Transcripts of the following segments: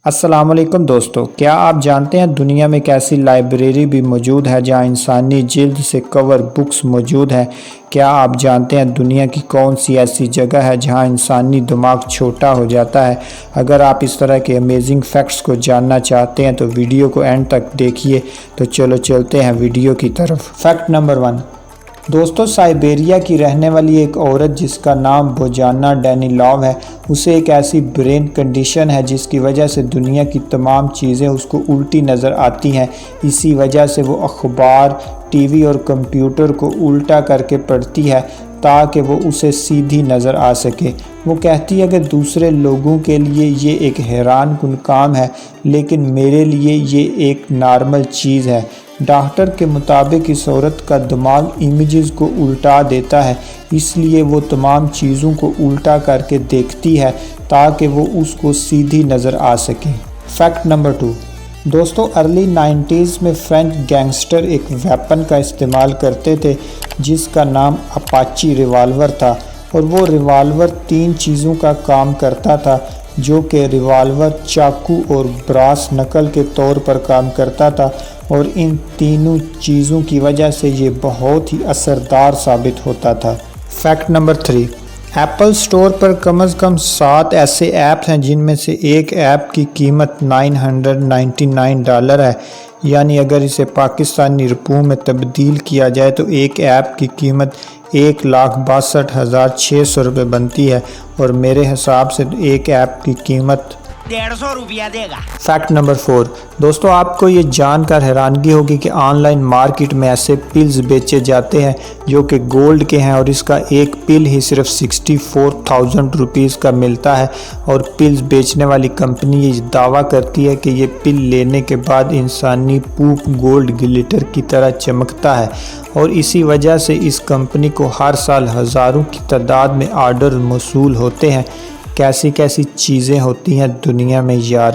السلام علیکم دوستو، کیا آپ جانتے ہیں دنیا میں ایک ایسی لائبریری بھی موجود ہے جہاں انسانی جلد سے کور بکس موجود ہیں؟ کیا آپ جانتے ہیں دنیا کی کون سی ایسی جگہ ہے جہاں انسانی دماغ چھوٹا ہو جاتا ہے؟ اگر آپ اس طرح کے امیزنگ فیکٹس کو جاننا چاہتے ہیں تو ویڈیو کو اینڈ تک دیکھیے۔ تو چلو چلتے ہیں ویڈیو کی طرف۔ Fact number 1۔ دوستو، سائبیریا کی رہنے والی ایک عورت جس کا نام بوجانا ڈینیلاو ہے، اسے ایک ایسی برین کنڈیشن ہے جس کی وجہ سے دنیا کی تمام چیزیں اس کو الٹی نظر آتی ہیں۔ اسی وجہ سے وہ اخبار، ٹی وی اور کمپیوٹر کو الٹا کر کے پڑھتی ہے تاکہ وہ اسے سیدھی نظر آ سکے۔ وہ کہتی ہے کہ دوسرے لوگوں کے لیے یہ ایک حیران کن کام ہے، لیکن میرے لیے یہ ایک نارمل چیز ہے۔ ڈاکٹر کے مطابق اس عورت کا دماغ امیجز کو الٹا دیتا ہے، اس لیے وہ تمام چیزوں کو الٹا کر کے دیکھتی ہے تاکہ وہ اس کو سیدھی نظر آ سکے۔ Fact number 2۔ دوستو، ارلی 90s میں فرینچ گینگسٹر ایک ویپن کا استعمال کرتے تھے جس کا نام اپاچی ریوالور تھا، اور وہ ریوالور 3 چیزوں کا کام کرتا تھا، جو کہ ریوالور، چاقو اور براس نکل کے طور پر کام کرتا تھا، اور ان تینوں چیزوں کی وجہ سے یہ بہت ہی اثردار ثابت ہوتا تھا۔ Fact number 3۔ ایپل سٹور پر کم از کم 7 ایسے ایپس ہیں جن میں سے ایک ایپ کی قیمت $999 ہے، یعنی اگر اسے پاکستانی روپوں میں تبدیل کیا جائے تو ایک ایپ کی قیمت 1,62,600 روپے بنتی ہے، اور میرے حساب سے ایک ایپ کی قیمت 150 روپیہ دے گا۔ Fact number 4۔ دوستو، آپ کو یہ جان کر حیرانگی ہوگی کہ آن لائن مارکیٹ میں ایسے پلز بیچے جاتے ہیں جو کہ گولڈ کے ہیں، اور اس کا ایک پل ہی صرف 64,000 روپیز کا ملتا ہے، اور پلز بیچنے والی کمپنی یہ دعویٰ کرتی ہے کہ یہ پل لینے کے بعد انسانی پوپ گولڈ گلیٹر کی طرح چمکتا ہے، اور اسی وجہ سے اس کمپنی کو ہر سال ہزاروں کی تعداد میں آرڈر موصول ہوتے ہیں۔ کیسی کیسی چیزیں ہوتی ہیں دنیا میں یار،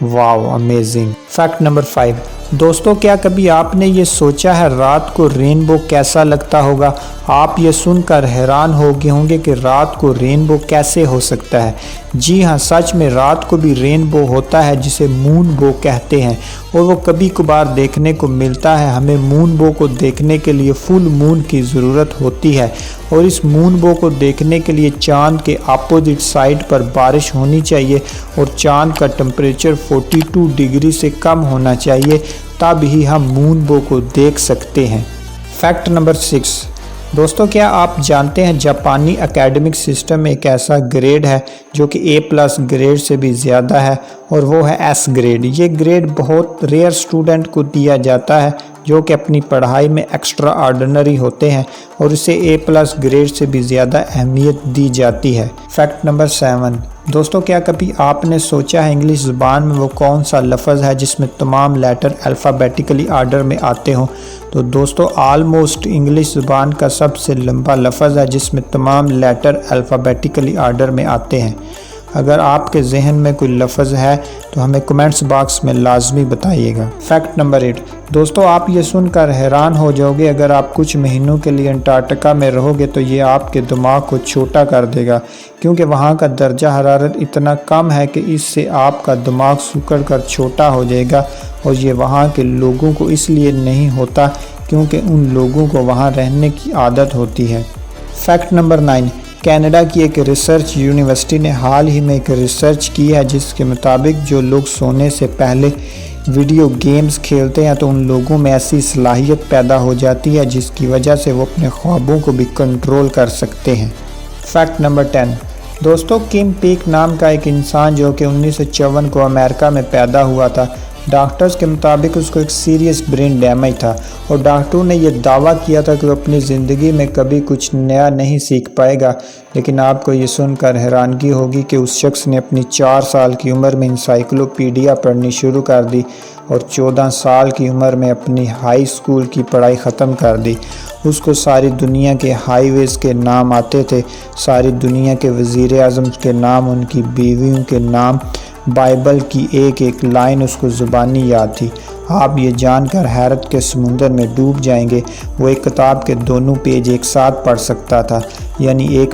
واو امیزنگ۔ Fact number 5۔ دوستو، کیا کبھی آپ نے یہ سوچا ہے رات کو رینبو کیسا لگتا ہوگا؟ آپ یہ سن کر حیران ہو گئے ہوں گے کہ رات کو رینبو کیسے ہو سکتا ہے۔ جی ہاں، سچ میں رات کو بھی رینبو ہوتا ہے جسے مون بو کہتے ہیں، اور وہ کبھی کبھار دیکھنے کو ملتا ہے۔ ہمیں مون بو کو دیکھنے کے لیے فل مون کی ضرورت ہوتی ہے، اور اس مون بو کو دیکھنے کے لیے چاند کے اپوزٹ سائڈ پر بارش ہونی چاہیے، اور چاند کا ٹمپریچر 42 ڈگری سے کم ہونا چاہیے، تب ہی ہم مون بو کو دیکھ سکتے ہیں۔ Fact number 6۔ دوستو، کیا آپ جانتے ہیں جاپانی اکیڈمک سسٹم میں ایک ایسا گریڈ ہے جو کہ A+ گریڈ سے بھی زیادہ ہے، اور وہ ہے S گریڈ۔ یہ گریڈ بہت ریئر سٹوڈنٹ کو دیا جاتا ہے جو کہ اپنی پڑھائی میں ایکسٹرا آرڈنری ہوتے ہیں، اور اسے A+ گریڈ سے بھی زیادہ اہمیت دی جاتی ہے۔ Fact number 7۔ دوستو، کیا کبھی آپ نے سوچا ہے انگلش زبان میں وہ کون سا لفظ ہے جس میں تمام لیٹر الفابیٹیکلی آرڈر میں آتے ہوں؟ تو دوستو، آلموسٹ انگلش زبان کا سب سے لمبا لفظ ہے جس میں تمام لیٹر الفابیٹیکلی آرڈر میں آتے ہیں۔ اگر آپ کے ذہن میں کوئی لفظ ہے تو ہمیں کمنٹس باکس میں لازمی بتائیے گا۔ Fact number 8۔ دوستو، آپ یہ سن کر حیران ہو جاؤ گے، اگر آپ کچھ مہینوں کے لیے انٹارکٹیکا میں رہو گے تو یہ آپ کے دماغ کو چھوٹا کر دے گا، کیونکہ وہاں کا درجہ حرارت اتنا کم ہے کہ اس سے آپ کا دماغ سکڑ کر چھوٹا ہو جائے گا، اور یہ وہاں کے لوگوں کو اس لیے نہیں ہوتا کیونکہ ان لوگوں کو وہاں رہنے کی عادت ہوتی ہے۔ Fact number 9۔ کینیڈا کی ایک ریسرچ یونیورسٹی نے حال ہی میں ایک ریسرچ کی ہے جس کے مطابق جو لوگ سونے سے پہلے ویڈیو گیمز کھیلتے ہیں تو ان لوگوں میں ایسی صلاحیت پیدا ہو جاتی ہے جس کی وجہ سے وہ اپنے خوابوں کو بھی کنٹرول کر سکتے ہیں۔ Fact number 10۔ دوستو، کم پیک نام کا ایک انسان جو کہ 1954 کو امریکہ میں پیدا ہوا تھا، ڈاکٹرز کے مطابق اس کو ایک سیریس برین ڈیمیج تھا، اور ڈاکٹروں نے یہ دعویٰ کیا تھا کہ وہ اپنی زندگی میں کبھی کچھ نیا نہیں سیکھ پائے گا، لیکن آپ کو یہ سن کر حیرانگی ہوگی کہ اس شخص نے اپنی 4 سال کی عمر میں انسائکلوپیڈیا پڑھنی شروع کر دی، اور 14 سال کی عمر میں اپنی ہائی اسکول کی پڑھائی ختم کر دی۔ اس کو ساری دنیا کے ہائی ویز کے نام آتے تھے، ساری دنیا کے وزیر اعظم کے نام، ان کی بیویوں کے نام، بائبل کی ایک ایک لائن اس کو زبانی یاد تھی۔ آپ یہ جان کر حیرت کے سمندر میں ڈوب جائیں گے، وہ ایک کتاب کے دونوں پیج ایک ساتھ پڑھ سکتا تھا، یعنی ایک